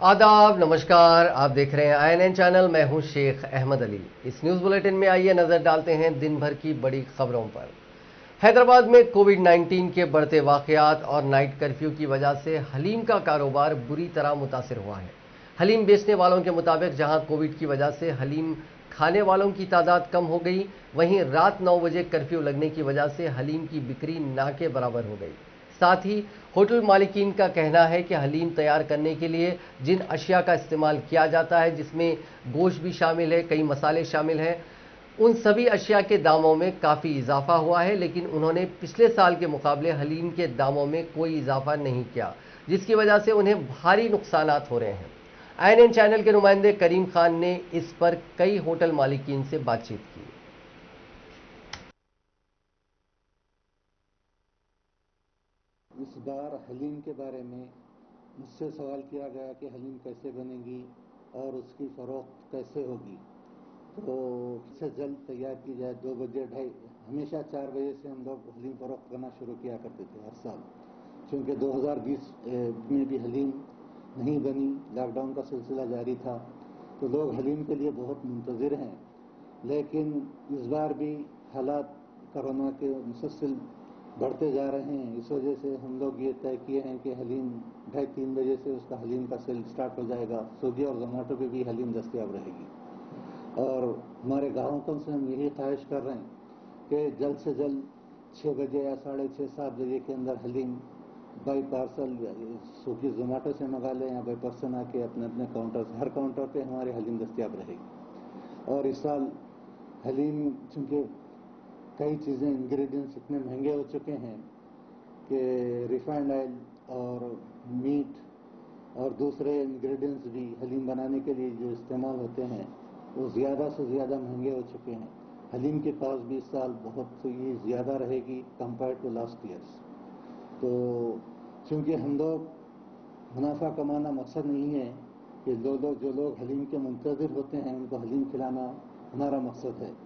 आदाब, नमस्कार। आप देख रहे हैं INN चैनल। मैं हूं शेख अहमद अली। इस न्यूज़ बुलेटिन में आइए नज़र डालते हैं दिन भर की बड़ी खबरों पर। हैदराबाद में कोविड-19 के बढ़ते वाकयात और नाइट कर्फ्यू की वजह से हलीम का कारोबार बुरी तरह मुतासिर हुआ है। हलीम बेचने वालों के मुताबिक जहां कोविड की वजह से हलीम खाने वालों की तादाद कम हो गई, वहीं रात 9 बजे कर्फ्यू लगने की वजह से हलीम की बिक्री ना के बराबर हो गई। साथ ही होटल मालिकीन का कहना है कि हलीम तैयार करने के लिए जिन अशिया का इस्तेमाल किया जाता है, जिसमें गोश्त भी शामिल है, कई मसाले शामिल हैं, उन सभी अशिया के दामों में काफ़ी इजाफा हुआ है, लेकिन उन्होंने पिछले साल के मुकाबले हलीम के दामों में कोई इजाफा नहीं किया, जिसकी वजह से उन्हें भारी नुकसानात हो रहे हैं। INN चैनल के नुमाइंदे करीम खान ने इस पर कई होटल मालिकीन से बातचीत की। इस बार हलीम के बारे में मुझसे सवाल किया गया कि हलीम कैसे बनेगी और उसकी फ़रोख्त कैसे होगी। तो इससे जल्द तैयार की जाए। 2 बजे ढाई हमेशा 4 बजे से हम लोग हलीम फ़रोख्त करना शुरू किया करते थे हर साल, क्योंकि 2020 में भी हलीम नहीं बनी, लॉकडाउन का सिलसिला जारी था, तो लोग हलीम के लिए बहुत मुंतज़िर हैं। लेकिन इस बार भी हालात कोरोना के मुसलसल बढ़ते जा रहे हैं। इस वजह से हम लोग ये तय किए हैं कि हलीम 2:30-3 बजे से उसका हलीम का सेल स्टार्ट हो जाएगा। स्विगी और जोमेटो पे भी हलीम दस्तयाब रहेगी। और हमारे ग्राहकों से हम यही ख्वाहिश कर रहे हैं कि जल्द से जल्द 6 बजे या 6:30-7 बजे के अंदर हलीम बाई पार्सल स्विगी जोमेटो से मंगा लें या बाई पर्सन आके अपने अपने काउंटर से, हर काउंटर पे हमारी हलीम दस्तयाब रहेगी। और इस साल हलीम चूँकि कई चीज़ें इंग्रेडिएंट्स इतने महंगे हो चुके हैं कि रिफाइंड ऑयल और मीट और दूसरे इंग्रेडिएंट्स भी हलीम बनाने के लिए जो इस्तेमाल होते हैं वो ज़्यादा से ज़्यादा महंगे हो चुके हैं। हलीम की कॉस्ट भी इस साल बहुत ही ज़्यादा रहेगी कंपेयर टू लास्ट ईयर्स। तो चूँकि हम लोग मुनाफा कमाना मकसद नहीं है कि जो लोग हलीम के मुंतज़िर होते हैं उनको हलीम खिलाना हमारा मकसद है।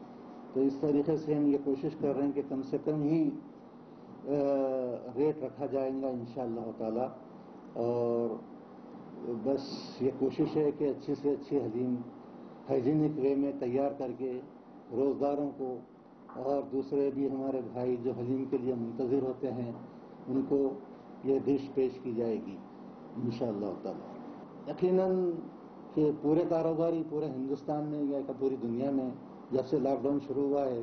तो इस तरीके से हम ये कोशिश कर रहे हैं कि कम से कम ही रेट रखा जाएगा इंशाअल्लाह ताला। और बस ये कोशिश है कि अच्छी से अच्छी हलीम हाइजीनिक वे में तैयार करके रोज़गारों को और दूसरे भी हमारे भाई जो हलीम के लिए मुंतज़िर होते हैं उनको ये डिश पेश की जाएगी इंशाअल्लाह ताला। यकीनन कि पूरे कारोबारी पूरे हिंदुस्तान में या पूरी दुनिया में जब से लॉकडाउन शुरू हुआ है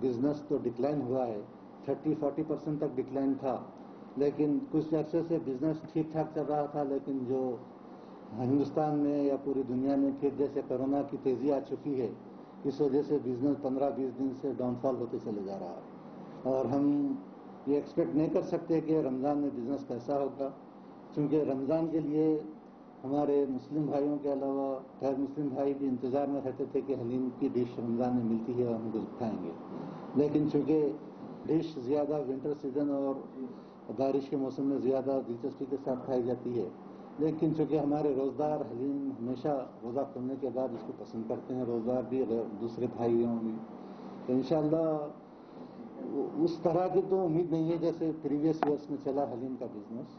बिजनेस तो डिक्लाइन हुआ है। 30-40% तक डिक्लाइन था, लेकिन कुछ अर्से से बिजनेस ठीक ठाक चल रहा था। लेकिन जो हिंदुस्तान में या पूरी दुनिया में फिर जैसे कोरोना की तेज़ी आ चुकी है, इस वजह से बिजनेस 15-20 दिन से डाउनफॉल होते चले जा रहा है। और हम ये एक्सपेक्ट नहीं कर सकते कि रमज़ान में बिजनेस कैसा होगा, क्योंकि रमज़ान के लिए हमारे मुस्लिम भाइयों के अलावा गैर मुस्लिम भाई भी इंतज़ार में रहते थे कि हलीम की डिश रमज़ान में मिलती है और हम कुछ खाएंगे। लेकिन चूँकि डिश ज़्यादा विंटर सीज़न और बारिश के मौसम में ज़्यादा दिलचस्पी के साथ खाई जाती है, लेकिन चूँकि हमारे रोज़गार हलीम हमेशा रोज़ा खोलने के बाद इसको पसंद करते हैं, रोज़गार भी दूसरे भाइयों भी। तो इंशाअल्लाह उस तरह की तो उम्मीद नहीं है जैसे प्रीवियस ईयर्स में चला हलीम का बिजनेस।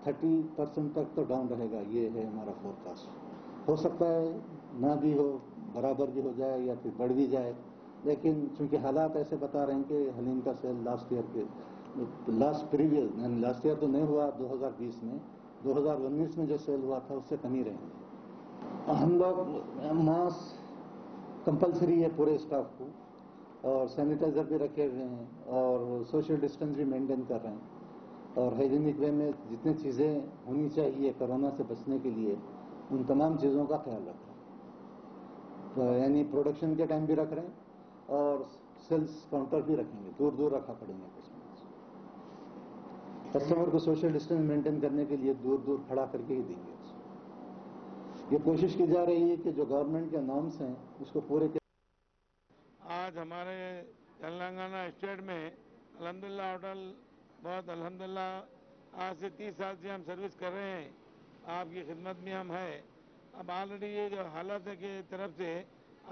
30% तक तो डाउन रहेगा, ये है हमारा फोरकास्ट। हो सकता है ना भी हो, बराबर भी हो जाए या फिर बढ़ भी जाए। लेकिन चूंकि हालात ऐसे बता रहे हैं कि हलीम का सेल लास्ट ईयर के लास्ट ईयर तो नहीं हुआ 2020 में, 2019 में जो सेल हुआ था उससे कम ही रहेंगे। हम लोग मास्क कंपलसरी है पूरे स्टाफ को, और सैनिटाइजर भी रखे हुए हैं, और सोशल डिस्टेंस भी मेंटेन कर रहे हैं, और हाइजीनिक वे में जितनी चीज़ें होनी चाहिए कोरोना से बचने के लिए उन तमाम चीज़ों का ख्याल रख रहे हैं। तो यानी प्रोडक्शन के टाइम भी रख रहे हैं और सेल्स काउंटर भी रखेंगे, दूर दूर रखा पड़ेंगे कस्टमर को सोशल डिस्टेंस मेंटेन करने के लिए दूर दूर खड़ा करके ही देंगे। ये कोशिश की जा रही है कि जो गवर्नमेंट के नॉर्म्स हैं उसको पूरे आज हमारे तेलंगाना स्टेट में अल्हम्दुलिल्लाह होटल बहुत अल्हम्दुलिल्लाह आज से 30 साल से हम सर्विस कर रहे हैं, आपकी खिदमत में हम हैं। अब ऑलरेडी ये जो हालत है की तरफ से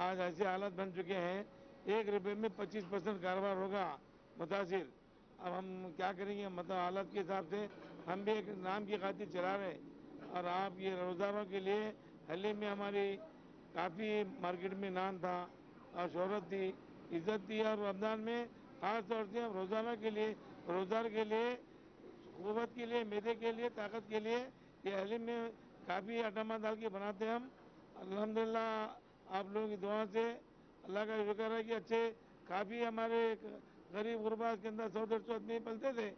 आज ऐसे हालत बन चुके हैं, 1 रुपये में 25% कारोबार होगा मुतासिर। अब हम क्या करेंगे, मतलब हालत के हिसाब से हम भी एक नाम की खातिर चला रहे हैं। और आप ये रोज़ारों के लिए हलीम में हमारी काफ़ी मार्केट में नाम था और शोहरत थी, इज्जत थी। और रमज़ान में ख़ास तौर से हम रोज़ाना के लिए, रोज़ार के लिए, क़ुव्वत के लिए, मैदे के लिए, ताकत के लिए ये हलीम में काफ़ी आटामा डाल के बनाते हैं हम। अल्हम्दुलिल्लाह आप लोगों की दुआ से अल्लाह का शुक्र है कि अच्छे काफ़ी हमारे गरीब गुरबा के अंदर 100-150 आदमी पलते थे,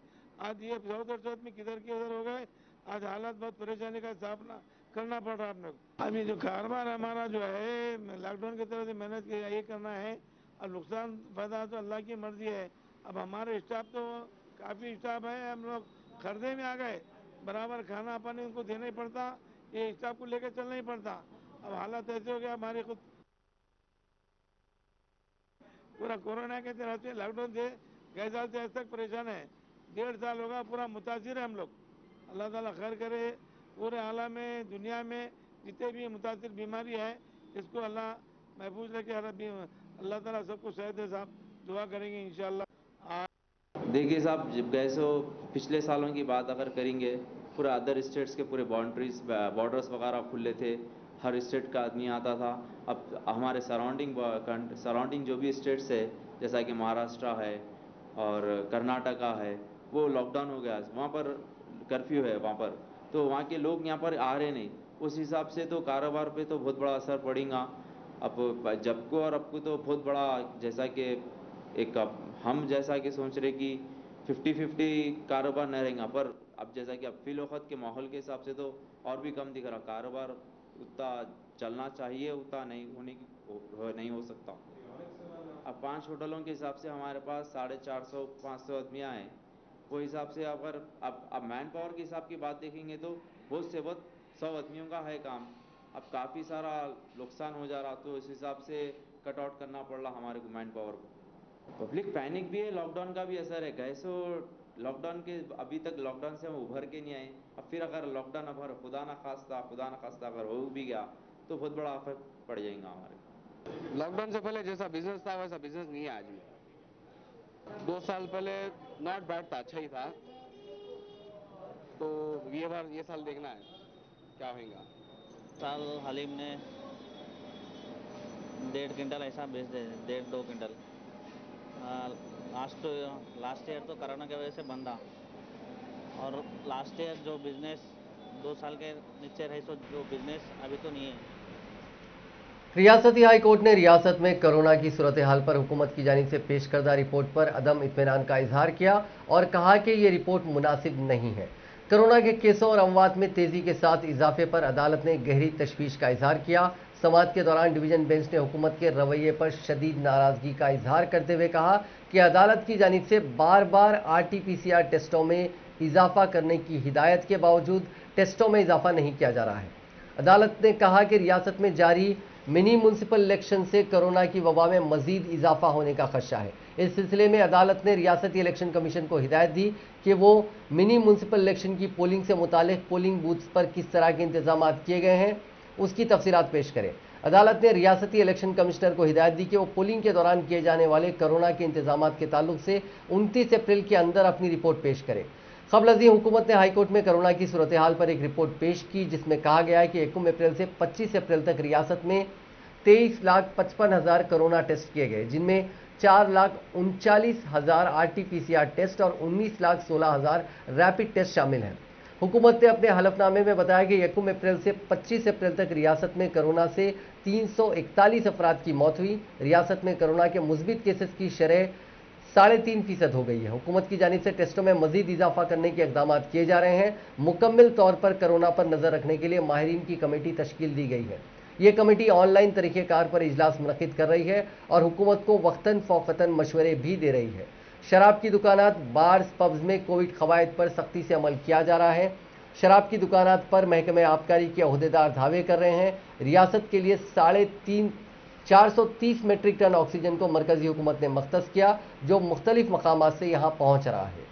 आज ये 100-150 आदमी किधर के उधर हो गए। आज हालात बहुत परेशानी का सामना करना पड़ रहा है हम लोग। अभी जो कारोबार हमारा जो है लॉकडाउन की तरह से मेहनत किया ये करना है, अब नुकसान फायदा तो अल्लाह की मर्जी है। अब हमारे स्टाफ तो काफ़ी स्टाफ है, हम लोग खर्दे में आ गए, बराबर खाना पानी उनको देना ही पड़ता, ये स्टाफ को लेकर चलना ही पड़ता। अब हालात ऐसे हो गया हमारे खुद पूरा कोरोना के तरह से लॉकडाउन से गए साल से आज तक परेशान है, 1.5 साल होगा पूरा मुतासिर है हम लोग। अल्लाह ताला खैर करे, पूरे आलम में दुनिया में जितने भी मुतासिर बीमारी है इसको अल्लाह महफूज रखे। अल्लाह ताला सबको सेहत दे साहब, दुआ करेंगे इंशाअल्लाह। देखिए साहब, जब गए सो पिछले सालों की बात अगर करेंगे, पूरे अदर स्टेट्स के पूरे बॉर्डर्स वगैरह खुले थे, हर स्टेट का आदमी आता था। अब हमारे सराउंडिंग जो भी स्टेट्स है, जैसा कि महाराष्ट्र है और कर्नाटका है, वो लॉकडाउन हो गया, वहाँ पर कर्फ्यू है वहाँ पर, तो वहाँ के लोग यहाँ पर आ रहे नहीं। उस हिसाब से तो कारोबार पे तो बहुत बड़ा असर पड़ेगा। अब जब को और अब को तो बहुत बड़ा, जैसा कि एक हम जैसा कि सोच रहे कि 50-50 कारोबार न रहेगा, पर अब जैसा कि अब फिलौखत के माहौल के हिसाब से तो और भी कम दिख रहा कारोबार, उतना चलना चाहिए उतना नहीं हो सकता। अब 5 होटलों के हिसाब से हमारे पास 450-500 आदमियाँ हैं, वो हिसाब से अगर अब मैन पावर के हिसाब की बात देखेंगे तो बहुत से बहुत 100 आदमियों का है काम। अब काफ़ी सारा नुकसान हो जा रहा, तो इस हिसाब से कट आउट करना पड़ रहा हमारे को मैन पावर को। पब्लिक पैनिक भी है, लॉकडाउन का भी असर है। कैसो लॉकडाउन के अभी तक लॉकडाउन से हम उभर के नहीं आए, अब फिर अगर लॉकडाउन अगर खुदा ना खास्ता अगर हो भी गया तो बहुत बड़ा इफेक्ट पड़ जाएगा हमारे। लॉकडाउन से पहले जैसा बिजनेस था वैसा बिजनेस नहीं है आज भी। 2 साल पहले नॉट बैड था, अच्छा ही था। तो ये साल देखना है क्या होगा। साल हलीम ने 1.5 क्विंटल ऐसा बेच दे, 1.5-2 क्विंटल। लास्ट ईयर तो कोरोना की वजह से बंद था, और लास्ट ईयर जो बिजनेस 2 साल के नीचे रहे, सो जो बिजनेस अभी तो नहीं है। रियासती हाई कोर्ट ने रियासत में कोरोना की सूरत हाल पर हुकूमत की जानिब से पेश करदा रिपोर्ट पर अदम इत्मीनान का इजहार किया और कहा कि ये रिपोर्ट मुनासिब नहीं है। कोरोना के केसों और अमवात में तेजी के साथ इजाफे पर अदालत ने गहरी तशवीश का इजहार किया। समाअत के दौरान डिवीजन बेंच ने हुकूमत के रवैये पर शदीद नाराजगी का इजहार करते हुए कहा कि अदालत की जानिब से बार बार RT-PCR टेस्टों में इजाफा करने की हिदायत के बावजूद टेस्टों में इजाफा नहीं किया जा रहा है। अदालत ने कहा कि रियासत में जारी मिनी म्यूनसिपल इलेक्शन से कोरोना की वबा में मजीद इजाफा होने का खदशा है। इस सिलसिले में अदालत ने रियासती इलेक्शन कमीशन को हिदायत दी कि वो मिनी म्यूनसिपल इलेक्शन की पोलिंग से मुतालिक पोलिंग बूथ्स पर किस तरह के इंतजाम किए गए हैं उसकी तफसीलात पेश करें। अदालत ने रियासती इलेक्शन कमिश्नर को हिदायत दी कि वो पोलिंग के दौरान किए जाने वाले कोरोना के इंतजाम के ताल्लुक से 29 अप्रैल के अंदर अपनी रिपोर्ट पेश करें। क़ब्ल हुकूमत ने हाईकोर्ट में कोरोना की सूरत हाल पर एक रिपोर्ट पेश की, जिसमें कहा गया है कि 1 अप्रैल से 25 अप्रैल तक रियासत में 23,55,000 कोरोना टेस्ट किए गए, जिनमें 4,39,000 RT-PCR टेस्ट और 19,16,000 रैपिड टेस्ट शामिल हैं। हुकूमत ने अपने हलफनामे में बताया कि 1 अप्रैल से 25 अप्रैल तक रियासत में कोरोना से 341 अफराद की मौत हुई। रियासत में कोरोना के मुस्बित केसेस की शरह 3.5% हो गई है। हुकूमत की जानिब से टेस्टों में मजीद इजाफा करने के इकदाम किए जा रहे हैं। मुकम्मल तौर पर कोरोना पर नजर रखने के लिए माहिरीन की कमेटी तश्कील दी गई है। ये कमेटी ऑनलाइन तरीक़ेकार पर इजलास मुनक़िद कर रही है और हुकूमत को वक्तन फ़ौक़तन मशवरे भी दे रही है। शराब की दुकानात, बार्स, पब्स में कोविड क़वायद पर सख्ती से अमल किया जा रहा है। शराब की दुकानात पर महकमे आबकारी के अहदेदार दावे कर रहे हैं। रियासत के लिए 430 मेट्रिक टन ऑक्सीजन को मरकजी हुकूमत ने मख्तस किया, जो मुख्तलिफ मकामात से यहाँ पहुँच रहा है।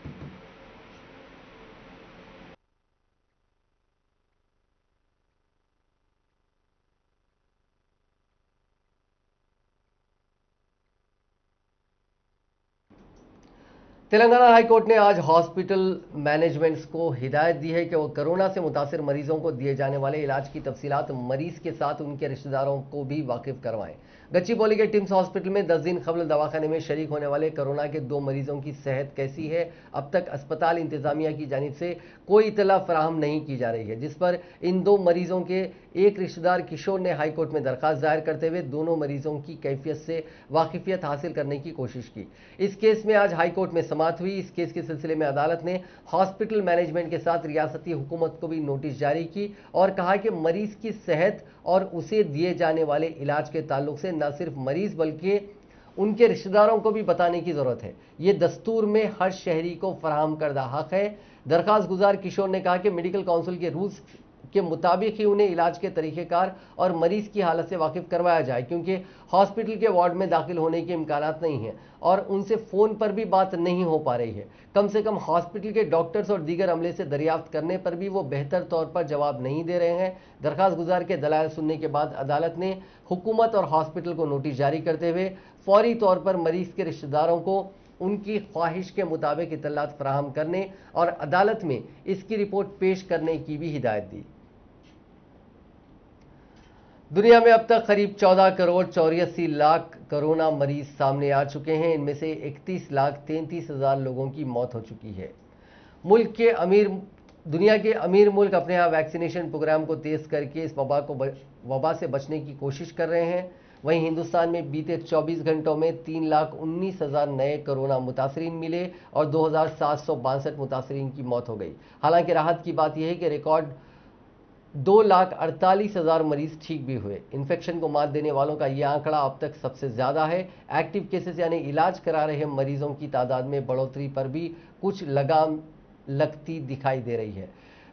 तेलंगाना हाईकोर्ट ने आज हॉस्पिटल मैनेजमेंट्स को हिदायत दी है कि वो कोरोना से मुतासिर मरीजों को दिए जाने वाले इलाज की तफसीलात मरीज के साथ उनके रिश्तेदारों को भी वाकिफ करवाएं। गच्चीबौली के टिम्स हॉस्पिटल में 10 दिन कबल दवाखाने में शरीक होने वाले कोरोना के 2 मरीजों की सेहत कैसी है, अब तक अस्पताल इंतजामिया की जानिब से कोई इतला फराहम नहीं की जा रही है, जिस पर इन 2 मरीजों के एक रिश्तेदार किशोर ने हाईकोर्ट में दरखास्त दायर करते हुए दोनों मरीजों की कैफियत से वाकिफियत हासिल करने की कोशिश की। इस केस में आज हाईकोर्ट में समाअत हुई। इस केस के सिलसिले में अदालत ने हॉस्पिटल मैनेजमेंट के साथ रियासती हुकूमत को भी नोटिस जारी की और कहा कि मरीज की सेहत और उसे दिए जाने वाले इलाज के ताल्लुक से न सिर्फ मरीज बल्कि उनके रिश्तेदारों को भी बताने की जरूरत है। ये दस्तूर में हर शहरी को फराहम करदा हक है। दरखास्त गुजार किशोर ने कहा कि मेडिकल काउंसिल के रूल्स के मुताबिक ही उन्हें इलाज के तरीक़ेकार और मरीज की हालत से वाकिफ करवाया जाए, क्योंकि हॉस्पिटल के वार्ड में दाखिल होने के इम्कानात नहीं हैं और उनसे फ़ोन पर भी बात नहीं हो पा रही है। कम से कम हॉस्पिटल के डॉक्टर्स और दीगर अमले से दरियाफ्त करने पर भी वो बेहतर तौर पर जवाब नहीं दे रहे हैं। दरखास्त गुजार के दलाइल सुनने के बाद अदालत ने हुकूमत और हॉस्पिटल को नोटिस जारी करते हुए फौरी तौर पर मरीज के रिश्तेदारों को उनकी ख्वाहिश के मुताबिक इतलात फराहम करने और अदालत में इसकी रिपोर्ट पेश करने की भी हिदायत दी। दुनिया में अब तक करीब 14 करोड़ 84 लाख कोरोना मरीज सामने आ चुके हैं। इनमें से 31 लाख 33 हजार लोगों की मौत हो चुकी है। दुनिया के अमीर मुल्क अपने यहाँ वैक्सीनेशन प्रोग्राम को तेज करके इस वबा से बचने की कोशिश कर रहे हैं। वहीं हिंदुस्तान में बीते 24 घंटों में 3,19,000 नए कोरोना मुतासरीन मिले और 2,762 मुतासरीन की मौत हो गई। हालांकि राहत की बात यह है कि रिकॉर्ड 2,48,000 मरीज ठीक भी हुए। इन्फेक्शन को मात देने वालों का यह आंकड़ा अब तक सबसे ज्यादा है। एक्टिव केसेस यानी इलाज करा रहे मरीजों की तादाद में बढ़ोतरी पर भी कुछ लगाम लगती दिखाई दे रही है।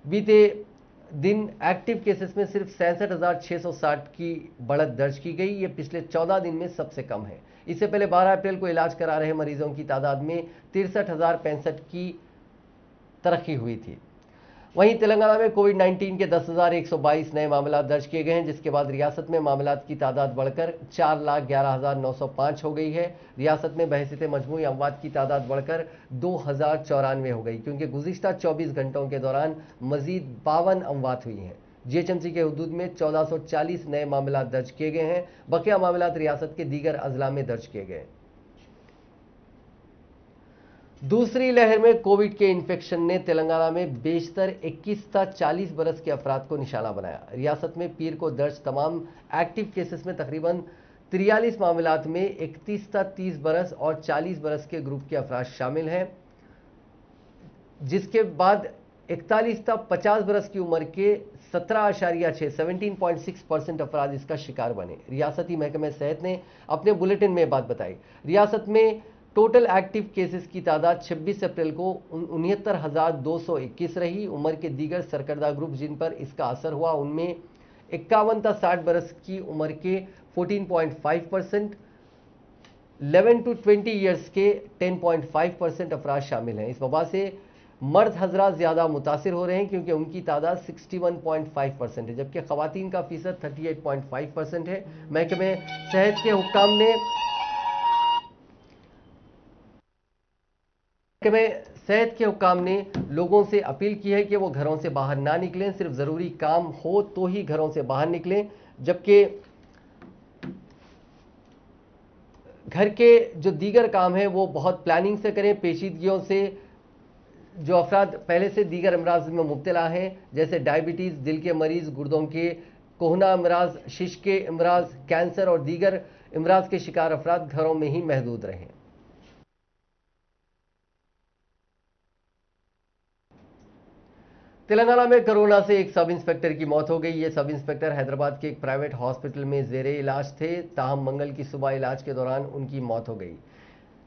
बीते दिन एक्टिव केसेस में सिर्फ 67,660 की बढ़त दर्ज की गई। ये पिछले 14 दिन में सबसे कम है। इससे पहले 12 अप्रैल को इलाज करा रहे मरीजों की तादाद में 63,065 की तरक्की हुई थी। वहीं तेलंगाना में कोविड-19 के 10,122 नए मामला दर्ज किए गए हैं, जिसके बाद रियासत में मामलात की तादाद बढ़कर 4,11,905 हो गई है। रियासत में बहसीत मजमूई अमवात की तादाद बढ़कर 2,094 हो गई, क्योंकि गुज़िश्ता 24 घंटों के दौरान मजीद 52 अमवात हुई हैं। जीएचएमसी के हुदूद में 1440 नए मामला दर्ज किए गए हैं। बकिया मामलात रियासत के दीगर अजला में दर्ज किए गए। दूसरी लहर में कोविड के इन्फेक्शन ने तेलंगाना में बेशतर 21 था 40 बरस के अफराद को निशाना बनाया। रियासत में पीर को दर्ज तमाम एक्टिव केसेस में तकरीबन 43 मामलात में 31 था 30 बरस और 40 बरस के ग्रुप के अफराद शामिल हैं, जिसके बाद 41 था 50 बरस की उम्र के 17.6% अफराद इसका शिकार बने। रियासती महकमे सेहत ने अपने बुलेटिन में बात बताई। रियासत में टोटल एक्टिव केसेस की तादाद 26 अप्रैल को 69,221 रही। उम्र के दीगर सरकर्दा ग्रुप जिन पर इसका असर हुआ उनमें 51 था 60 बरस की उम्र के 14.5%, 11 to 20 ईयर्स के 10.5% अफराद शामिल हैं। इस वबा से मर्द हजरात ज्यादा मुतासिर हो रहे हैं, क्योंकि उनकी तादाद 61.5% है, जबकि खवातीन का फीसद 38.5% है। महकमे सेहत के हुक्काम ने लोगों से अपील की है कि वो घरों से बाहर ना निकलें, सिर्फ ज़रूरी काम हो तो ही घरों से बाहर निकलें, जबकि घर के जो दीगर काम हैं वो बहुत प्लानिंग से करें। पेचीदगियों से जो अफराद पहले से दीगर अमराज में मुब्तला हैं, जैसे डायबिटीज़, दिल के मरीज़, गुर्दों के कोहना अमराज, शिश के अमराज, कैंसर और दीगर अमराज के शिकार अफराद घरों में ही महदूद रहें। तेलंगाना में कोरोना से एक सब इंस्पेक्टर की मौत हो गई। ये सब इंस्पेक्टर हैदराबाद के एक प्राइवेट हॉस्पिटल में जेरे इलाज थे। ताहम मंगल की सुबह इलाज के दौरान उनकी मौत हो गई।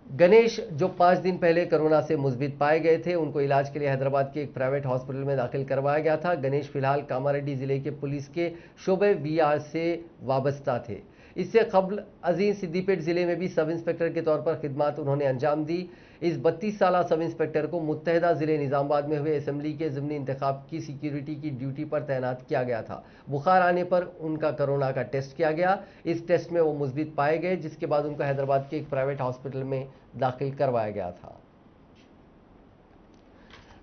गणेश, जो 5 दिन पहले कोरोना से मुस्बित पाए गए थे, उनको इलाज के लिए हैदराबाद के एक प्राइवेट हॉस्पिटल में दाखिल करवाया गया था। गणेश फिलहाल कामारेड्डी जिले के पुलिस के शोबे VR से वाबस्ता थे। इससे कबल अजीज सिद्दीपेट जिले में भी सब इंस्पेक्टर के तौर पर खिदमत उन्होंने अंजाम दी। इस 32 साला सब इंस्पेक्टर को मुत्तहदा जिले निजामाबाद में हुए असेंबली के ज़िमनी इंतखाब की सिक्योरिटी की ड्यूटी पर तैनात किया गया था। बुखार आने पर उनका कोरोना का टेस्ट किया गया। इस टेस्ट में वो मुस्बित पाए गए, जिसके बाद उनको हैदराबाद के एक प्राइवेट हॉस्पिटल में दाखिल करवाया गया था।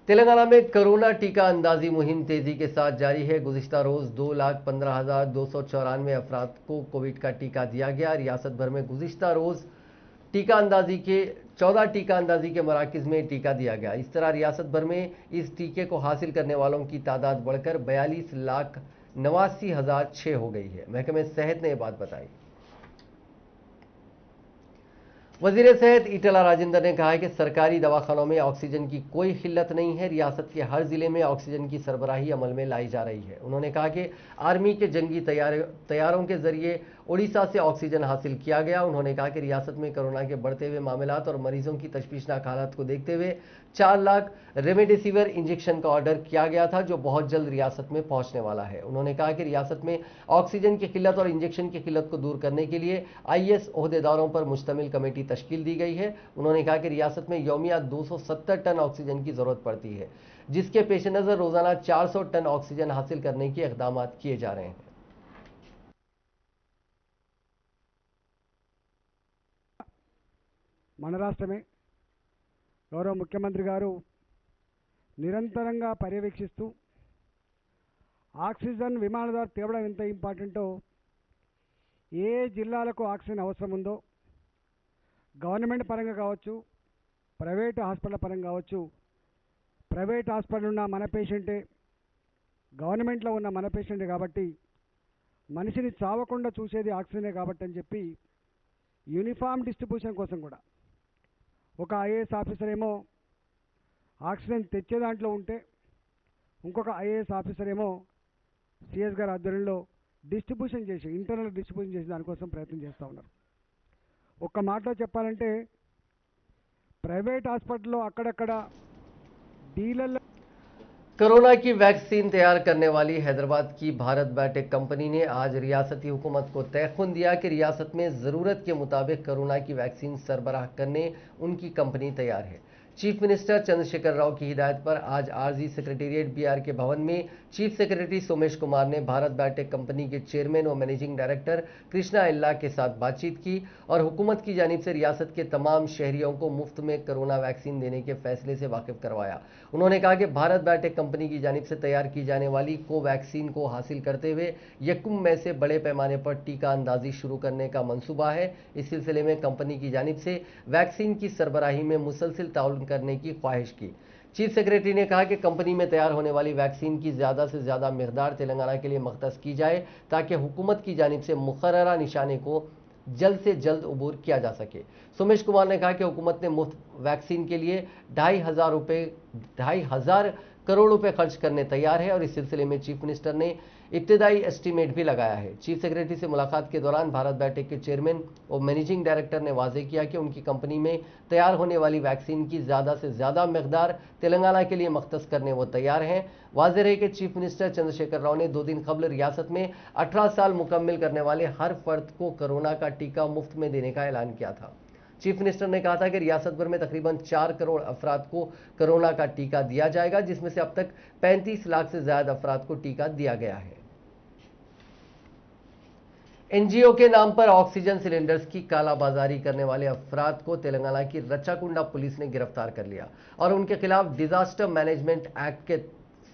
तेलंगाना में कोरोना टीका अंदाजी मुहिम तेजी के साथ जारी है। गुज़िश्ता रोज 2,15,294 अफराद को कोविड का टीका दिया गया। रियासत भर में गुज़िश्ता रोज 14 टीका अंदाजी के मराकज़ में टीका दिया गया। इस तरह रियासत भर में इस टीके को हासिल करने वालों की तादाद बढ़कर 42,89,006 हो गई है। महकमे सेहत ने यह बात बताई। वजीर सेहत ईटला राजेंद्र ने कहा है कि सरकारी दवाखानों में ऑक्सीजन की कोई किल्लत नहीं है। रियासत के हर जिले में ऑक्सीजन की सरबराही अमल में लाई जा रही है। उन्होंने कहा कि आर्मी के जंगी तैयारों के जरिए उड़ीसा से ऑक्सीजन हासिल किया गया। उन्होंने कहा कि रियासत में कोरोना के बढ़ते हुए मामलात और मरीजों की तशवीशनाक हालात को देखते हुए 4 लाख रेमडेसिविर इंजेक्शन का ऑर्डर किया गया था, जो बहुत जल्द रियासत में पहुंचने वाला है। उन्होंने कहा कि रियासत में ऑक्सीजन की किल्लत और इंजेक्शन की किल्लत को दूर करने के लिए IAS ओहदेदारों पर मुश्तमिल कमेटी तश्कील दी गई है। उन्होंने कहा कि रियासत में यौमिया 270 टन ऑक्सीजन की जरूरत पड़ती है, जिसके पेश नज़र रोजाना 400 टन ऑक्सीजन हासिल करने के इक़दाम किए जा रहे हैं। మన రాష్ట్రమే గౌరవ ముఖ్యమంత్రి గారు నిరంతరంగా పర్యవేక్షిస్తూ ఆక్సిజన్ విమాన ద్వారా తేవడం ఎంత ఇంపార్టెంటో, ఏ జిల్లాలకు ఆక్సిజన్ అవసరం ఉందో గవర్నమెంట్ పరంగా కావచ్చు, ప్రైవేట్ హాస్పిటల్ పరంగా కావచ్చు, ప్రైవేట్ హాస్పిటల్ ఉన్న మన పేషెంటే, గవర్నమెంట్లో ఉన్న మన పేషెంటే కాబట్టి మనిషిని చావకుండా చూసేది ఆక్సిజనే కాబట్టి అని చెప్పి యూనిఫామ్ డిస్ట్రిబ్యూషన్ కోసం కూడా ఒక IAS ఆఫీసర్ ఏమో ఆక్సిజన్ తెచ్చే దాంట్లో ఉంటే, ఇంకొక IAS ఆఫీసర్ ఏమో CS గారి ఆధ్వర్యంలో డిస్ట్రిబ్యూషన్ చేసి ఇంటర్నల్ డిస్ట్రిబ్యూషన్ చేసి దానికోసం ప్రయత్నం చేస్తూ ఉన్నారు. ఒక్క మాటలో చెప్పాలంటే ప్రైవేట్ హాస్పిటల్లో అక్కడక్కడ డీలర్ల कोरोना की वैक्सीन तैयार करने वाली हैदराबाद की भारत बायोटेक कंपनी ने आज रियासती हुकूमत को तयख्खुन दिया कि रियासत में ज़रूरत के मुताबिक कोरोना की वैक्सीन सरबराह करने उनकी कंपनी तैयार है। चीफ मिनिस्टर चंद्रशेखर राव की हिदायत पर आज आरजी सेक्रेटेरिएट BRK भवन में चीफ सेक्रेटरी सोमेश कुमार ने भारत बायोटेक कंपनी के चेयरमैन और मैनेजिंग डायरेक्टर कृष्णा इल्ला के साथ बातचीत की और हुकूमत की जानिब से रियासत के तमाम शहरियों को मुफ्त में कोरोना वैक्सीन देने के फैसले से वाकिफ करवाया। उन्होंने कहा कि भारत बायोटेक कंपनी की जानिब से तैयार की जाने वाली कोवैक्सीन को हासिल करते हुए 1 मई से बड़े पैमाने पर टीका अंदाजी शुरू करने का मंसूबा है। इस सिलसिले में कंपनी की जानिब से वैक्सीन की सरबराही में मुसलसिल ताउन करने की ख्वाहिश की। चीफ सेक्रेटरी ने कहा कि कंपनी में तैयार होने वाली वैक्सीन की ज़्यादा से ज़्यादा मिकदार तेलंगाना के लिए मख्तस की जाए, ताकि हुकूमत की जानिब से मुकर्ररा निशाने को जल्द से जल्द अबूर किया जा सके। सोमेश कुमार ने कहा कि हुकूमत ने मुफ्त वैक्सीन के लिए 2,500 करोड़ रुपए खर्च करने तैयार है और इस सिलसिले में चीफ मिनिस्टर ने इब्तदाई एस्टीमेट भी लगाया है। चीफ सेक्रेटरी से मुलाकात के दौरान भारत बायोटेक के चेयरमैन और मैनेजिंग डायरेक्टर ने वाजे किया कि उनकी कंपनी में तैयार होने वाली वैक्सीन की ज़्यादा से ज़्यादा मकदार तेलंगाना के लिए मख्तस करने वो तैयार हैं। वाजे रहे कि चीफ मिनिस्टर चंद्रशेखर राव ने 2 दिन कबल रियासत में 18 साल मुकम्मल करने वाले हर फर्द को कोरोना का टीका मुफ्त में देने का ऐलान किया था। चीफ मिनिस्टर ने कहा था कि रियासत भर में तकरीबन 4 करोड़ अफराद को कोरोना का टीका दिया जाएगा, जिसमें से अब तक 35 लाख से ज्यादा अफराद को टीका दिया गया है। NGO के नाम पर ऑक्सीजन सिलेंडर्स की कालाबाजारी करने वाले अफराद को तेलंगाना की रच्चाकुंडा पुलिस ने गिरफ्तार कर लिया और उनके खिलाफ डिजास्टर मैनेजमेंट एक्ट के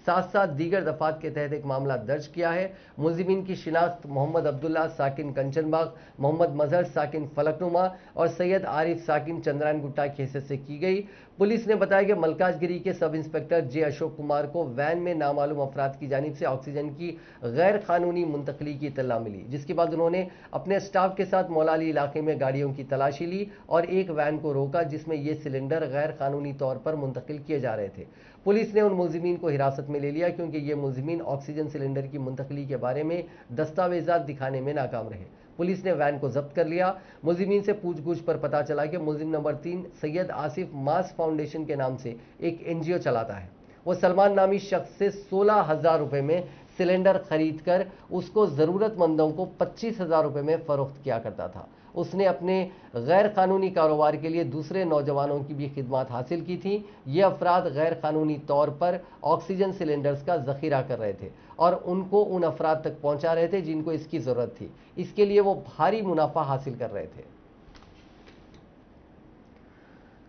साथ साथ दीगर दफात के तहत एक मामला दर्ज किया है। मुलजिमीन की शिनाख्त मोहम्मद अब्दुल्ला साकिन कंचनबाग, मोहम्मद मजहर साकिन फलकनुमा और सैयद आरिफ साकिन चंद्रायन गुट्टा की हैसियत से की गई। पुलिस ने बताया कि मलकाजगिरी के sub inspector J Ashok Kumar को वैन में नामालूम अफराद की जानिब से ऑक्सीजन की गैर कानूनी मुंतकली की इत्तला मिली, जिसके बाद उन्होंने अपने स्टाफ के साथ मौलाली इलाके में गाड़ियों की तलाशी ली और एक वैन को रोका जिसमें ये सिलेंडर गैर कानूनी तौर पर मुंतकिल किए जा रहे थे। पुलिस ने उन मुलजिमीन को हिरासत में ले लिया क्योंकि ये मुलजिमीन ऑक्सीजन सिलेंडर की मुंतकली के बारे में दस्तावेजात दिखाने में नाकाम रहे। पुलिस ने वैन को जब्त कर लिया। मुलजिमीन से पूछगछ पर पता चला कि मुलजिम नंबर 3 सैयद आसिफ मास फाउंडेशन के नाम से एक NGO चलाता है। वो सलमान नामी शख्स से 16,000 रुपए में सिलेंडर खरीद कर उसको ज़रूरतमंदों को 25,000 रुपए में फ़रोख्त किया करता था। उसने अपने गैर कानूनी कारोबार के लिए दूसरे नौजवानों की भी खिदमत हासिल की थी। ये अफराद गैर कानूनी तौर पर ऑक्सीजन सिलेंडर्स का जखीरा कर रहे थे और उनको उन अफराद तक पहुंचा रहे थे जिनको इसकी ज़रूरत थी। इसके लिए वो भारी मुनाफा हासिल कर रहे थे।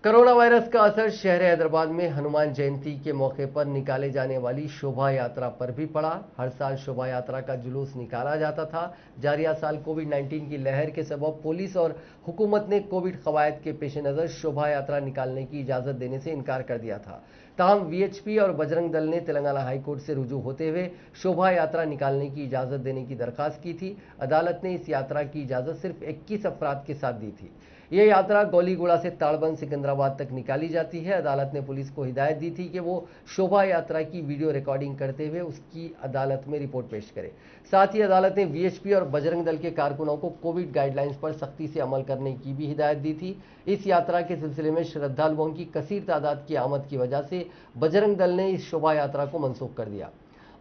कोरोना वायरस का असर शहर हैदराबाद में हनुमान जयंती के मौके पर निकाले जाने वाली शोभा यात्रा पर भी पड़ा। हर साल शोभा यात्रा का जुलूस निकाला जाता था। जारिया साल कोविड-19 की लहर के सबब पुलिस और हुकूमत ने कोविड कवायद के पेश नज़र शोभा यात्रा निकालने की इजाज़त देने से इनकार कर दिया था। ताहम वीएचपी और बजरंग दल ने तेलंगाना हाईकोर्ट से रुजू होते हुए शोभा यात्रा निकालने की इजाज़त देने की दरख्वास्त की थी। अदालत ने इस यात्रा की इजाज़त सिर्फ 21 अफराद के साथ दी थी। यह यात्रा गौलीगुड़ा से ताड़बंद सिकंदराबाद तक निकाली जाती है। अदालत ने पुलिस को हिदायत दी थी कि वो शोभा यात्रा की वीडियो रिकॉर्डिंग करते हुए उसकी अदालत में रिपोर्ट पेश करे। साथ ही अदालत ने वीएचपी और बजरंग दल के कारकुनों को कोविड गाइडलाइंस पर सख्ती से अमल करने की भी हिदायत दी थी। इस यात्रा के सिलसिले में श्रद्धालुओं की कसीर तादाद की आमद की वजह से बजरंग दल ने इस शोभा यात्रा को मनसूख कर दिया।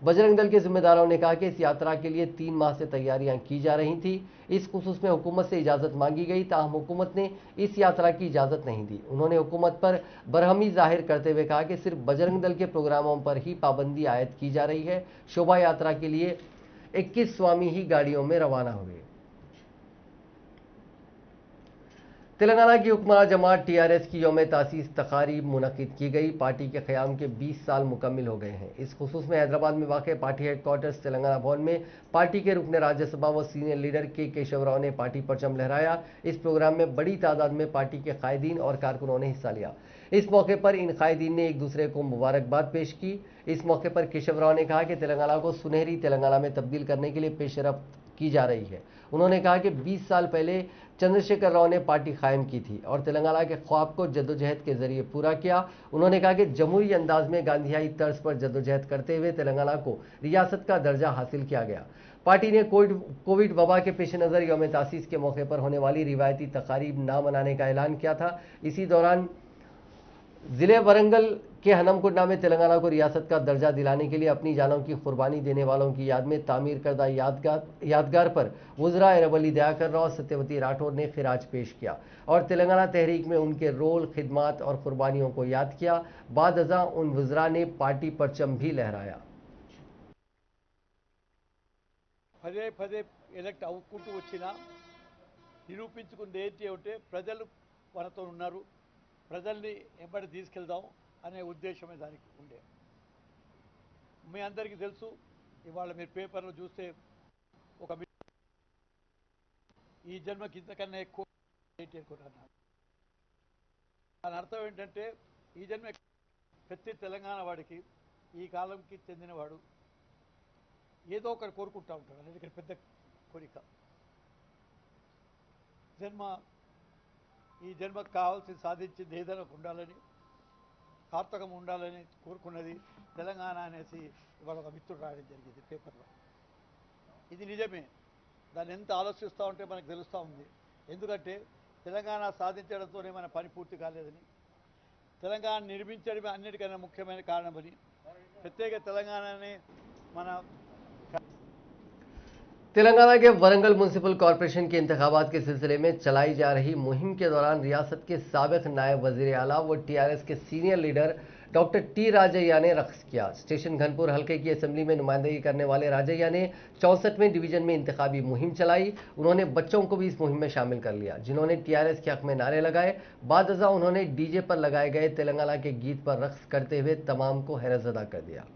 बजरंग दल के जिम्मेदारों ने कहा कि इस यात्रा के लिए 3 माह से तैयारियां की जा रही थी। इस खुसूस में हुकूमत से इजाज़त मांगी गई, ताहम हुकूमत ने इस यात्रा की इजाज़त नहीं दी। उन्होंने हुकूमत पर बरहमी जाहिर करते हुए कहा कि सिर्फ बजरंग दल के प्रोग्रामों पर ही पाबंदी आयद की जा रही है। शोभा यात्रा के लिए 21 स्वामी ही गाड़ियों में रवाना हुए। तेलंगाना की हुक्मरान जमात टीआरएस की यौम तासीस तकारीब मुनक़िद की गई। पार्टी के क़याम के 20 साल मुकम्मिल हो गए हैं। इस खुसूस में हैदराबाद में वाक़ पार्टी हेडक्वार्टर्स तेलंगाना भवन में पार्टी के रुकन राज्यसभा व सीनियर लीडर के केशव राव ने पार्टी परचम लहराया। इस प्रोग्राम में बड़ी तादाद में पार्टी के कायदीन और कारकुनों ने हिस्सा लिया। इस मौके पर इन कायदीन ने एक दूसरे को मुबारकबाद पेश की। इस मौके पर केशव राव ने कहा कि तेलंगाना को सुनहरी तेलंगाना में तब्दील करने के लिए पेशरफ्त की जा रही है। उन्होंने कहा कि 20 साल पहले चंद्रशेखर राव ने पार्टी कायम की थी और तेलंगाना के ख्वाब को जद्दोजहद के जरिए पूरा किया। उन्होंने कहा कि जमहूरी अंदाज में गांधीयाई तर्ज पर जद्दोजहद करते हुए तेलंगाना को रियासत का दर्जा हासिल किया गया। पार्टी ने कोविड वबा के पेश नज़र यौम तासीस के मौके पर होने वाली रिवायती तकारीब ना मनाने का ऐलान किया था। इसी दौरान जिले वरंगल के हनमकुंडा में तेलंगाना को रियासत का दर्जा दिलाने के लिए अपनी जानों की कुर्बानी देने वालों की याद में तामीर करदा यादगार पर वज़रा अरवली दयाकर राव सत्यवती राठौर ने खिराज पेश किया और तेलंगाना तहरीक में उनके रोल, खिदमात और कुर्बानियों को याद किया। बाद अज़ां उन वज़रा ने पार्टी परचम भी लहराया। పదే పదే ఎలక్ట్ అవుకుంటూ వచ్చినా నిరూపించుకుంది ఏంటి అంటే ప్రజలు మనతో ఉన్నారు, ప్రజల్ని ఎంబడి తీసుకెళ్దాం అనే ఉద్దేశమే దానికి ఉండే. మీ అందరికీ తెలుసు, ఇవాళ మీరు పేపర్లో చూస్తే ఒక ఈ జన్మకి ఇంతకన్నా ఎక్కువ ఏంటి అనుకుంటున్నాను. దాని అర్థం ఏంటంటే ఈ జన్మ ప్రతి తెలంగాణ వాడికి ఈ కాలంకి చెందినవాడు ఏదో ఒకటి కోరుకుంటూ ఉంటాడు. అనేది ఇక్కడ పెద్ద కోరిక. ఈ జన్మకు కావాల్సింది సాధించింది ఏదైనా ఉండాలని, సార్థకం ఉండాలని కోరుకున్నది తెలంగాణ అనేసి ఇవాళ ఒక మిత్రుడు రాయడం జరిగింది పేపర్లో. ఇది నిజమే. దాన్ని ఎంత ఆలోచిస్తూ ఉంటే మనకు తెలుస్తూ ఉంది. ఎందుకంటే తెలంగాణ సాధించడంతోనే మన పని పూర్తి కాలేదని, తెలంగాణ నిర్మించడమే అన్నిటికన్నా ముఖ్యమైన కారణమని, ప్రత్యేక తెలంగాణని మన तेलंगाना के वरंगल म्यूनसिपल कॉरपोरेशन के इंतखाबात के सिलसिले में चलाई जा रही मुहिम के दौरान रियासत के साबिक नायब वजीर आला व टीआरएस के senior leader doctor T Rajaiah ने रक्स किया। स्टेशन घनपुर हल्के की असेंबली में नुमाइंदगी करने वाले राजैया ने 64वें डिवीजन में इंतखाबी मुहिम चलाई। उन्होंने बच्चों को भी इस मुहिम में शामिल कर लिया, जिन्होंने टीआरएस के हक में नारे लगाए। बाद अज़ां उन्होंने डीजे पर लगाए गए तेलंगाना के गीत पर रक्स करते हुए तमाम को हैरतज़दा कर दिया।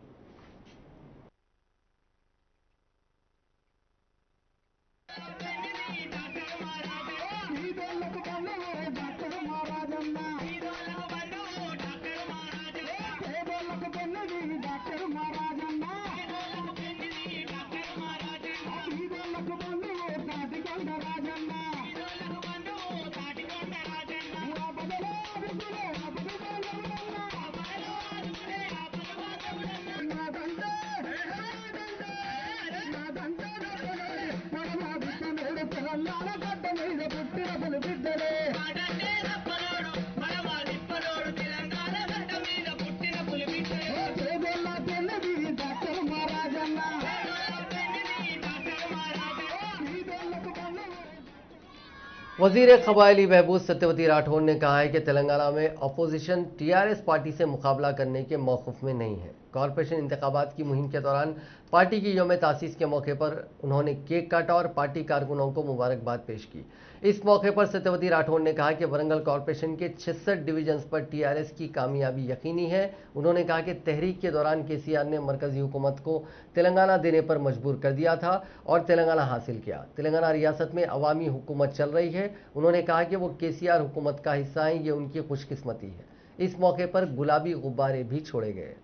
वजीर क़बायली बहबूद सत्यवती राठौर ने कहा है कि तेलंगाना में अपोजिशन टीआरएस पार्टी से मुकाबला करने के मौक़िफ़ में नहीं है। कॉरपोरेशन इंतखाबात की मुहिम के दौरान पार्टी की यौम तासीस के मौके पर उन्होंने केक काटा और पार्टी कारकुनों को मुबारकबाद पेश की। इस मौके पर सत्यवती राठौड़ ने कहा कि वरंगल कॉरपोरेशन के 66 डिवीजन्स पर टीआरएस की कामयाबी यकीनी है। उन्होंने कहा कि तहरीक के दौरान केसीआर ने मरकजी हुकूमत को तेलंगाना देने पर मजबूर कर दिया था और तेलंगाना हासिल किया। तेलंगाना रियासत में अवामी हुकूमत चल रही है। उन्होंने कहा कि वो केसीआर हुकूमत का हिस्सा हैं, ये उनकी खुशकिस्मती है। इस मौके पर गुलाबी गुब्बारे भी छोड़े गए।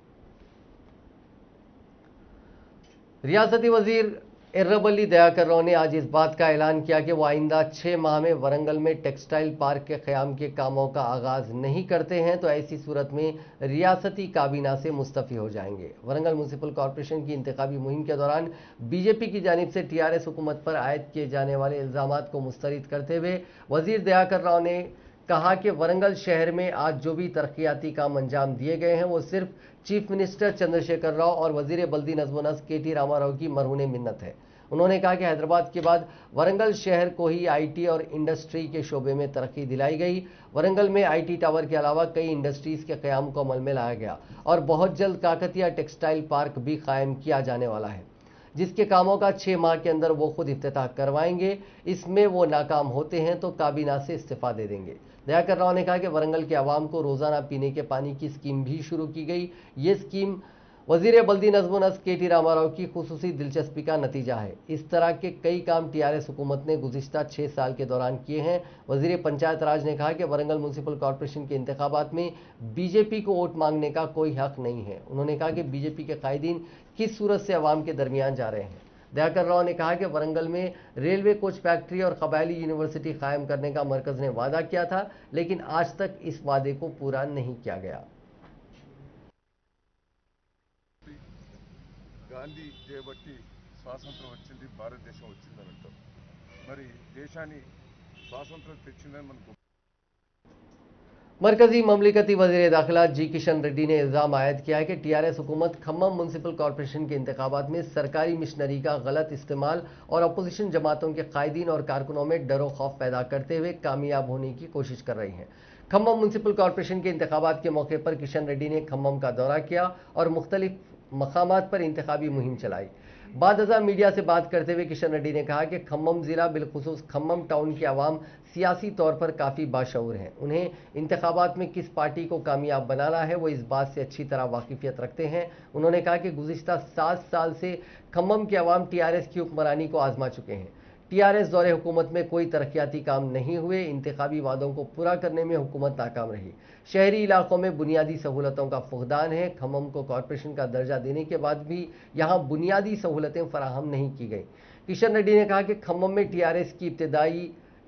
रियासती वजीर एर्रबल्ली दयाकर राव ने आज इस बात का ऐलान किया कि वो आइंदा 6 माह में वरंगल में टेक्सटाइल पार्क के क़याम के कामों का आगाज नहीं करते हैं तो ऐसी सूरत में रियासती काबीना से मुस्तफ़ी हो जाएंगे। वरंगल म्यूनसिपल कॉरपोरेशन की इंतखाबी मुहिम के दौरान बीजेपी की जानिब से टीआरएस हुकूमत पर आयद किए जाने वाले इल्ज़ामात को मुस्तरद करते हुए वजीर दयाकर राव ने कहा कि वरंगल शहर में आज जो भी तरक्याती काम अंजाम दिए गए हैं वो सिर्फ चीफ मिनिस्टर चंद्रशेखर राव और वजीर बल्दी नज़्म व नस्क के.टी. रामाराव की मरहून मिन्नत है। उन्होंने कहा कि हैदराबाद के बाद वरंगल शहर को ही आईटी और इंडस्ट्री के शोबे में तरक्की दिलाई गई। वरंगल में आईटी टावर के अलावा कई इंडस्ट्रीज के क़याम को अमल में लाया गया और बहुत जल्द काकतिया टेक्सटाइल पार्क भी कायम किया जाने वाला है, जिसके कामों का 6 माह के अंदर वो खुद इफ्तिताह करवाएंगे। इसमें वो नाकाम होते हैं तो काबीना से इस्तीफा दे देंगे। दयाकर राव ने कहा कि वरंगल के अवाम को रोजाना पीने के पानी की स्कीम भी शुरू की गई। ये स्कीम वजीर बल्दी नज़्म व नस्क के.टी. रामाराव की खुसूसी दिलचस्पी का नतीजा है। इस तरह के कई काम टीआरएस हुकूमत ने गुज़िश्ता 6 साल के दौरान किए हैं। वजीर पंचायत राज ने कहा कि वरंगल म्यूनसिपल कॉरपोरेशन के इंतखाबात में बीजेपी को वोट मांगने का कोई हक नहीं है। उन्होंने कहा कि बीजेपी के कायदीन किस सूरत से अवाम के दरमियान जा रहे हैं। दयाकर राव ने कहा कि वरंगल में रेलवे कोच फैक्ट्री और कबायली यूनिवर्सिटी कायम करने का मरकज ने वादा किया था, लेकिन आज तक इस वादे को पूरा नहीं किया गया। గాంధీ చేయబట్టి స్వాతంత్రం వచ్చింది, భారతదేశం వచ్చిందని అంటాం. మరి దేశాన్ని స్వాతంత్రం తెచ్చిందని మనకు मरकजी ममलिकती वजीर दाखिला जी किशन रेड्डी ने इल्ज़ाम आयद किया है कि टीआरएस हुकूमत खम्मम म्यूनसिपल कॉरपोरेशन के इंतखाबात में सरकारी मिशनरी का गलत इस्तेमाल और अपोजिशन जमातों के कायदीन और कारकुनों में डर खौफ पैदा करते हुए कामयाब होने की कोशिश कर रही है। खम्मम म्यूनसिपल कॉरपोरेशन के इंतखाबात के मौके पर किशन रेड्डी ने खम्मम का दौरा किया और मुख्तलिफ मकामात पर इंतखाबी मुहिम चलाई। बाद अज़ा मीडिया से बात करते हुए किशन रेड्डी ने कहा कि खम्मम ज़िला बिलखुसूस खम्मम टाउन के अवाम सियासी तौर पर काफ़ी बाशऊर हैं। उन्हें इंतखाबात में किस पार्टी को कामयाब बनाना है वो इस बात से अच्छी तरह वाकिफियत रखते हैं। उन्होंने कहा कि गुज़िश्ता 7 साल से खम्मम के अवाम टीआरएस की हुक्मरानी को आजमा चुके हैं। टीआरएस दौरे हुकूमत में कोई तरक्याती काम नहीं हुए। इंतखाबी वादों को पूरा करने में हुकूमत नाकाम रही। शहरी इलाकों में बुनियादी सहूलतों का फुकदान है। खम्मम को कॉरपोरेशन का दर्जा देने के बाद भी यहाँ बुनियादी सहूलतें फराहम नहीं की गई। किशन रेड्डी ने कहा कि खम्मम में टीआरएस की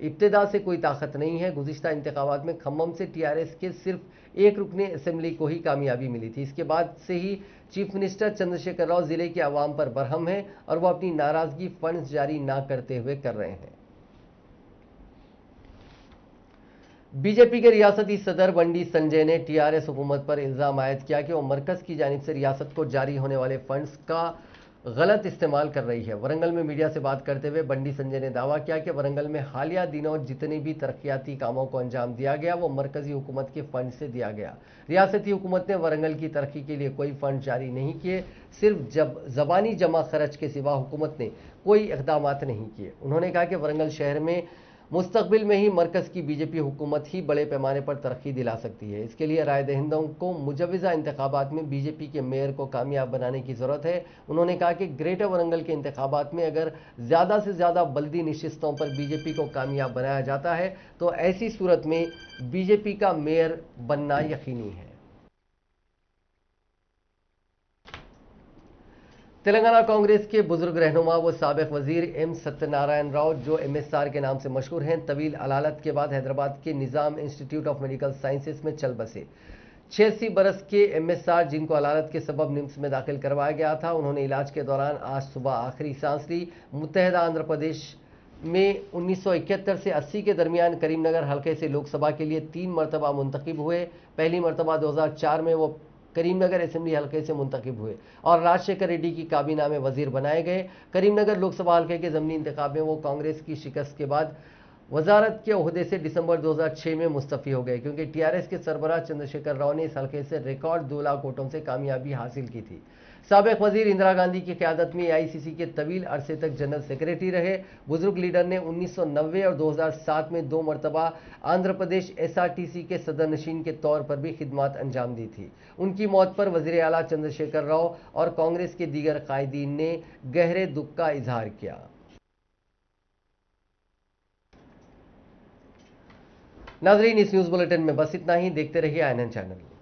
इब्तिदा से कोई ताकत नहीं है। गुज़िश्ता इंतखाबात में खम्मम से टीआरएस के सिर्फ एक रुकने असेंबली को ही कामयाबी मिली थी। इसके बाद से ही चीफ मिनिस्टर चंद्रशेखर राव जिले के अवाम पर बरहम है और वो अपनी नाराजगी फंड्स जारी ना करते हुए कर रहे हैं। बीजेपी के रियासती सदर बंडी संजय ने टीआरएस हुकूमत पर इल्ज़ाम आयद किया कि वो मरकज की जानिब से रियासत को जारी होने वाले फंड्स का गलत इस्तेमाल कर रही है। वरंगल में मीडिया से बात करते हुए बंडी संजय ने दावा किया कि वरंगल में हालिया दिनों जितने भी तरक्याती कामों को अंजाम दिया गया वो मरकजी हुकूमत के फंड से दिया गया। रियासती हुकूमत ने वरंगल की तरक्की के लिए कोई फंड जारी नहीं किए। सिर्फ ज़बानी जमा खर्च के सिवा हुकूमत ने कोई इक़दाम नहीं किए। उन्होंने कहा कि वरंगल शहर में मुस्तकबिल में ही मरकज़ की बीजेपी हुकूमत ही बड़े पैमाने पर तरक्की दिला सकती है। इसके लिए राय दहिंदों को मुजव्वज़ा इंतखाबात में बीजेपी के मेयर को कामयाब बनाने की ज़रूरत है। उन्होंने कहा कि ग्रेटर वरंगल के इंतखाबात में अगर ज़्यादा से ज़्यादा बल्दी नशिस्तों पर बीजेपी को कामयाब बनाया जाता है तो ऐसी सूरत में बीजेपी का मेयर बनना यकीनी है। तेलंगाना कांग्रेस के बुजुर्ग रहनुमा व साबिक वजीर एम सत्यनारायण राव, जो एमएसआर के नाम से मशहूर हैं, तवील अलालत के बाद हैदराबाद के निज़ाम इंस्टीट्यूट ऑफ मेडिकल साइंसेस में चल बसे। 86 बरस के एमएसआर, जिनको अलालत के सबब निम्स में दाखिल करवाया गया था, उन्होंने इलाज के दौरान आज सुबह आखिरी सांस ली। मुत्तहदा आंध्र प्रदेश में 1971 से 80 के दरमियान करीमनगर हल्के से लोकसभा के लिए 3 मरतबा मुंतखब हुए। पहली मरतबा 2004 में वो करीमनगर असेंबली हल्के से मुंतखब हुए और राजशेखर रेड्डी की काबीना में वजीर बनाए गए। करीमनगर लोकसभा हल्के के ज़मीनी इंतखाब में वो कांग्रेस की शिकस्त के बाद वजारत के ओहदे से दिसंबर 2006 में मुस्तफ़ी हो गए, क्योंकि टीआरएस के सरबराह चंद्रशेखर राव ने इस हल्के से रिकॉर्ड 2 लाख वोटों से कामयाबी हासिल की थी। साबिक वजीर इंदिरा गांधी की क़यादत में एआईसीसी के तवील अरसे तक जनरल सेक्रेटरी रहे। बुजुर्ग लीडर ने 1990 और 2007 में 2 मरतबा आंध्र प्रदेश एसआरटीसी के सदरनशीन के तौर पर भी खिदमत अंजाम दी थी। उनकी मौत पर वजीर आला चंद्रशेखर राव और कांग्रेस के दीगर कायदीन ने गहरे दुख का इजहार किया। नाजरीन, इस न्यूज़ बुलेटिन में बस इतना ही। देखते रहिए INN चैनल।